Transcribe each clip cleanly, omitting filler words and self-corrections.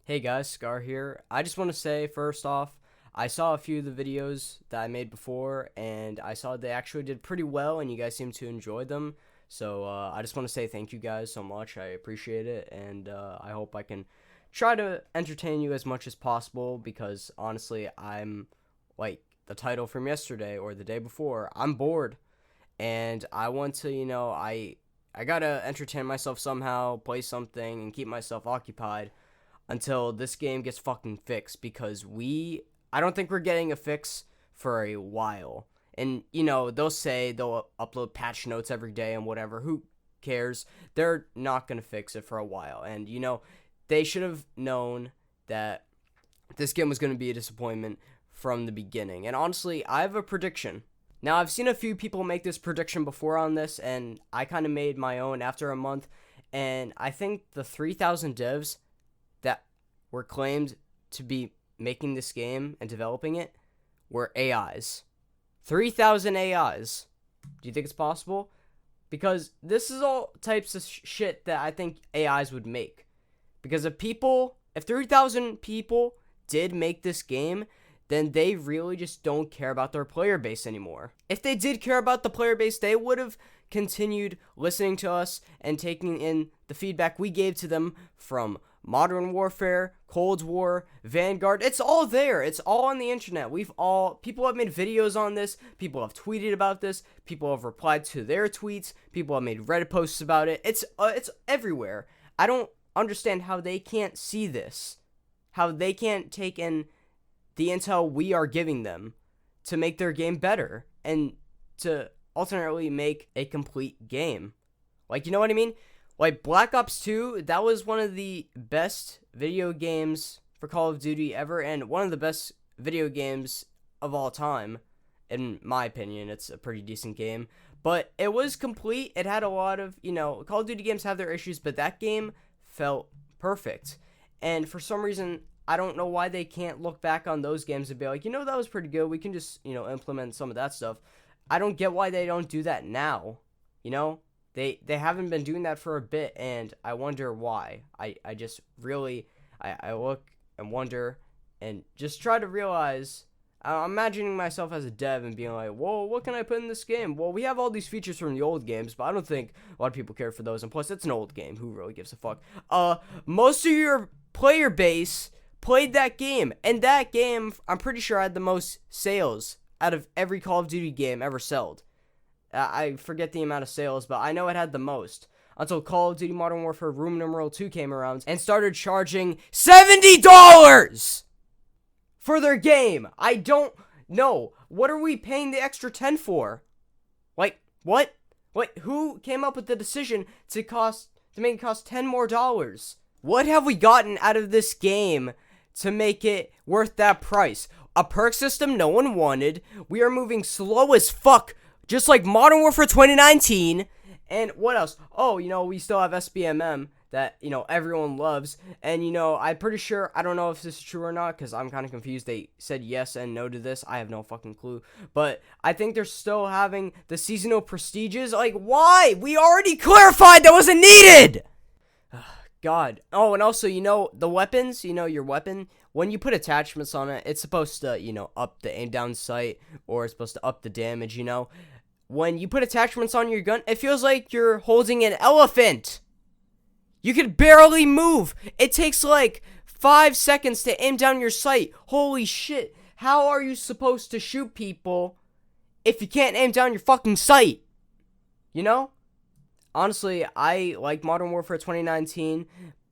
Hey guys, Scar here. I just want to say, first off, I saw a few of the videos that I made before, and I saw they actually did pretty well, and you guys seem to enjoy them. So I just want to say thank you guys so much. I appreciate it, and I hope I can try to entertain you as much as possible, because honestly, I'm like the title from yesterday or the day before. I'm bored, and I want to, I gotta entertain myself somehow, play something, and keep myself occupied until this game gets fucking fixed, because I don't think we're getting a fix for a while. And they'll say they'll upload patch notes every day and whatever. Who cares? They're not going to fix it for a while. And they should have known that this game was going to be a disappointment from the beginning. And honestly, I have a prediction. Now, I've seen a few people make this prediction before on this, and I kind of made my own after a month. And I think the 3,000 devs that were claimed to be making this game and developing it were AIs. 3,000 AIs. Do you think it's possible? Because this is all types of shit that I think AIs would make. Because if 3,000 people did make this game, then they really just don't care about their player base anymore. If they did care about the player base, they would have continued listening to us and taking in the feedback we gave to them from Modern Warfare, Cold War, Vanguard. It's all there. It's all on the internet. People have made videos on this. People have tweeted about this. People have replied to their tweets. People have made Reddit posts about it. It's everywhere. I don't understand how they can't see this. How they can't take in the intel we are giving them to make their game better and to ultimately make a complete game. Like, you know what I mean? Like, Black Ops 2, that was one of the best video games for Call of Duty ever, and one of the best video games of all time, in my opinion. It's a pretty decent game, but it was complete. It had a lot of, Call of Duty games have their issues, but that game felt perfect. And for some reason, I don't know why they can't look back on those games and be like, that was pretty good. We can just, implement some of that stuff. I don't get why they don't do that now, They haven't been doing that for a bit, and I wonder why. I just really, I look and wonder and just try to realize. I'm imagining myself as a dev and being like, whoa, what can I put in this game? Well, we have all these features from the old games, but I don't think a lot of people care for those. And plus, it's an old game. Who really gives a fuck? Most of your player base played that game, and that game, I'm pretty sure, had the most sales out of every Call of Duty game ever sold. I forget the amount of sales, but I know it had the most. Until Call of Duty Modern Warfare Room Numeral 2 came around and started charging $70 for their game. I don't know. What are we paying the extra 10 for? Like, what? Who came up with the decision to make it cost $10 more? What have we gotten out of this game to make it worth that price? A perk system no one wanted. We are moving slow as fuck, just like Modern Warfare 2019. And what else? Oh, we still have SBMM that, everyone loves. And, I'm pretty sure, I don't know if this is true or not, because I'm kind of confused. They said yes and no to this. I have no fucking clue. But I think they're still having the seasonal prestiges. Like, why? We already clarified that wasn't needed! God. Oh, and also, the weapons, your weapon, when you put attachments on it, it's supposed to, up the aim down sight, or it's supposed to up the damage, When you put attachments on your gun, it feels like you're holding an elephant. You could barely move. It takes like 5 seconds to aim down your sight. Holy shit. How are you supposed to shoot people if you can't aim down your fucking sight? Honestly, I like Modern Warfare 2019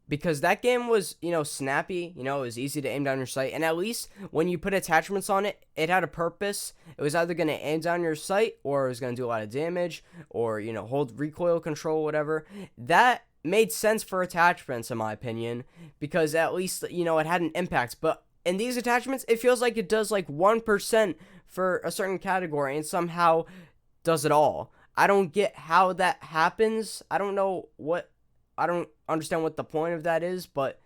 because that game was, snappy, it was easy to aim down your sight, and at least when you put attachments on it, it had a purpose. It was either going to aim down your sight, or it was going to do a lot of damage, or, hold recoil control, whatever. That made sense for attachments, in my opinion, because at least, it had an impact. But in these attachments, it feels like it does like 1% for a certain category, and somehow does it all. I don't get how that happens. I don't understand what the point of that is, but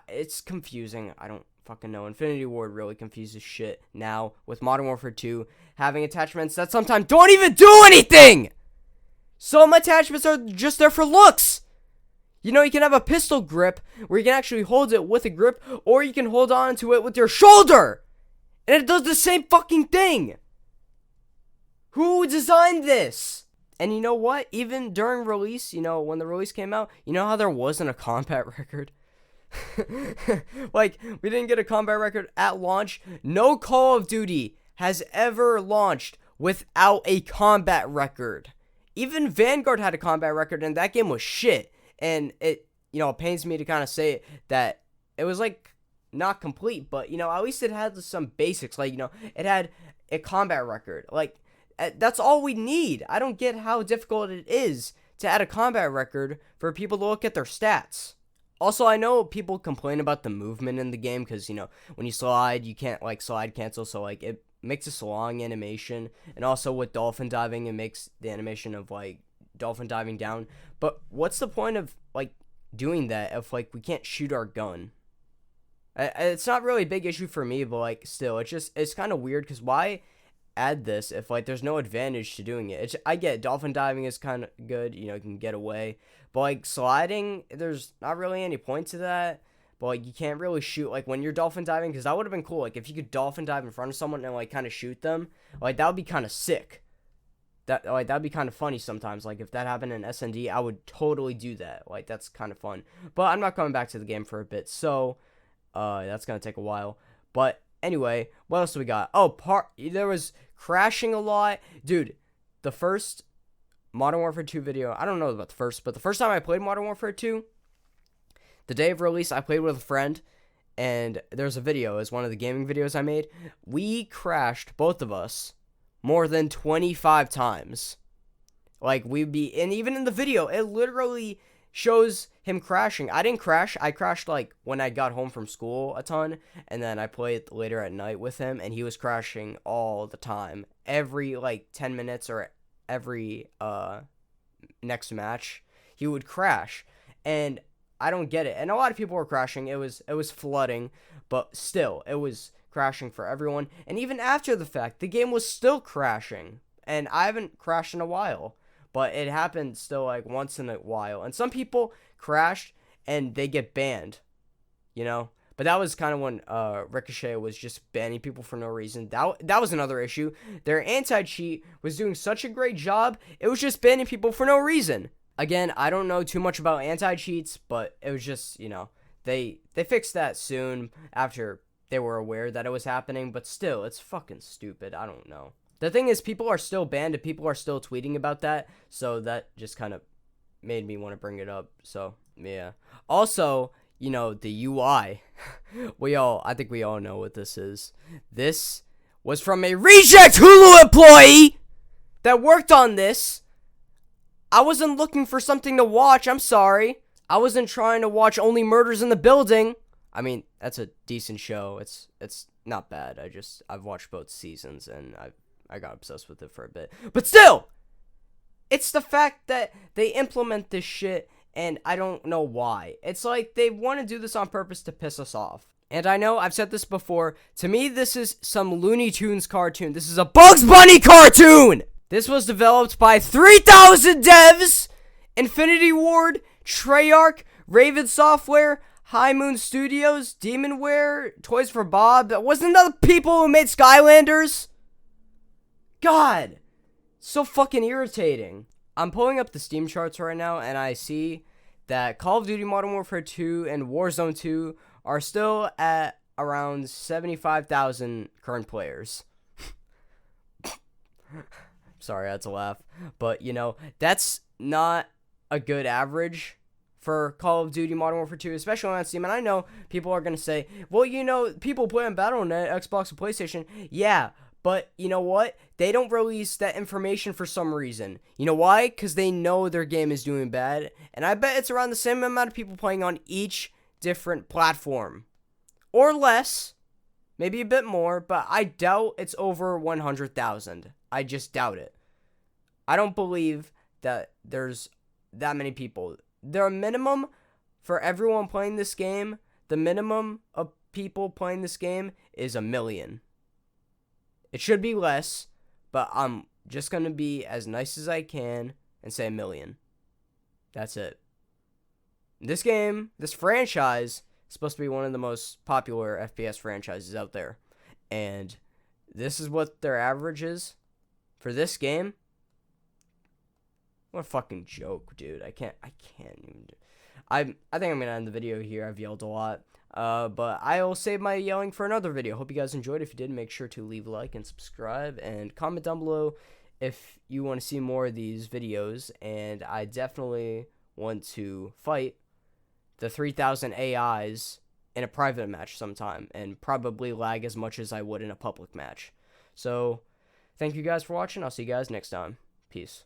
it's confusing. I don't fucking know. Infinity Ward really confuses shit now with Modern Warfare 2 having attachments that sometimes don't even do anything! Some attachments are just there for looks! You know, you can have a pistol grip where you can actually hold it with a grip, or you can hold on to it with your shoulder. And it does the same fucking thing. Who designed this? And you know what? Even during release, you know, when the release came out, you know how there wasn't a combat record? Like, we didn't get a combat record at launch. No Call of Duty has ever launched without a combat record. Even Vanguard had a combat record, and that game was shit. And it, you know, it pains me to kind of say that it was, like, not complete, but, you know, at least it had some basics. Like, you know, it had a combat record. Like, that's all we need. I don't get how difficult it is to add a combat record for people to look at their stats. Also, I know people complain about the movement in the game because, you know, when you slide, you can't, like, slide cancel, so, like, it makes a long animation. And also with dolphin diving, it makes the animation of, like, dolphin diving down. But what's the point of, like, doing that if, like, we can't shoot our gun? It's not really a big issue for me, but, like, still, it's kind of weird because why add this if, like, there's no advantage to doing it? I get dolphin diving is kind of good, you know, you can get away, but, like, sliding, there's not really any point to that. But, like, you can't really shoot, like, when you're dolphin diving, because that would have been cool, like, if you could dolphin dive in front of someone and, like, kind of shoot them, like, that would be kind of sick. That'd be kind of funny sometimes. Like, if that happened in SND, I would totally do that. Like, that's kind of fun. But I'm not coming back to the game for a bit, so that's gonna take a while. But anyway, what else do we got? Oh, there was crashing a lot. Dude, the first Modern Warfare 2 video, I don't know about the first, but the first time I played Modern Warfare 2, the day of release, I played with a friend, and there's a video, it was one of the gaming videos I made. We crashed, both of us, more than 25 times. Like, and even in the video, it literally shows him crashing. I didn't crash. I crashed, like, when I got home from school a ton, and then I played later at night with him, and he was crashing all the time. Every, like, 10 minutes or every next match, he would crash. And I don't get it. And a lot of people were crashing. It was flooding, but still, it was crashing for everyone. And even after the fact, the game was still crashing. And I haven't crashed in a while, but it happened still, like, once in a while. And some people crashed and they get banned, you know. But that was kind of when Ricochet was just banning people for no reason. That was another issue. Their anti-cheat was doing such a great job, it was just banning people for no reason. Again, I don't know too much about anti-cheats, but it was just, you know, they fixed that soon after they were aware that it was happening. But still, it's fucking stupid. I don't know. The thing is, people are still banned and people are still tweeting about that. So that just kind of made me want to bring it up. So, yeah. Also, you know, the UI. I think we all know what this is. This was from a reject Hulu employee that worked on this. I wasn't looking for something to watch. I'm sorry. I wasn't trying to watch Only Murders in the Building. I mean, that's a decent show. It's not bad. I've watched both seasons and I got obsessed with it for a bit. But still, it's the fact that they implement this shit and I don't know why. It's like they want to do this on purpose to piss us off. And I know I've said this before. To me, this is some Looney Tunes cartoon. This is a Bugs Bunny cartoon! This was developed by 3,000 devs, Infinity Ward, Treyarch, Raven Software, High Moon Studios, Demonware, Toys for Bob. Wasn't that the people who made Skylanders? God, so fucking irritating. I'm pulling up the Steam charts right now, and I see that Call of Duty Modern Warfare 2 and Warzone 2 are still at around 75,000 current players. Sorry, I had to laugh. But, you know, that's not a good average for Call of Duty Modern Warfare 2, especially on Steam. And I know people are going to say, well, you know, people play on Battle.net, Xbox, and PlayStation. Yeah, but you know what? They don't release that information for some reason. You know why? Because they know their game is doing bad. And I bet it's around the same amount of people playing on each different platform. Or less. Maybe a bit more, but I doubt it's over 100,000. I just doubt it. I don't believe that there's that many people. Their minimum for everyone playing this game, the minimum of people playing this game is 1 million. It should be less, but I'm just going to be as nice as I can and say 1 million. That's it. This game, this franchise, is supposed to be one of the most popular FPS franchises out there. And this is what their average is for this game. What a fucking joke, dude. I can't even. I think I'm gonna end the video here. I've yelled a lot. But I'll save my yelling for another video. Hope you guys enjoyed. If you did, make sure to leave a like and subscribe and comment down below if you want to see more of these videos. And I definitely want to fight the 3,000 AIs in a private match sometime and probably lag as much as I would in a public match. So, thank you guys for watching. I'll see you guys next time. Peace.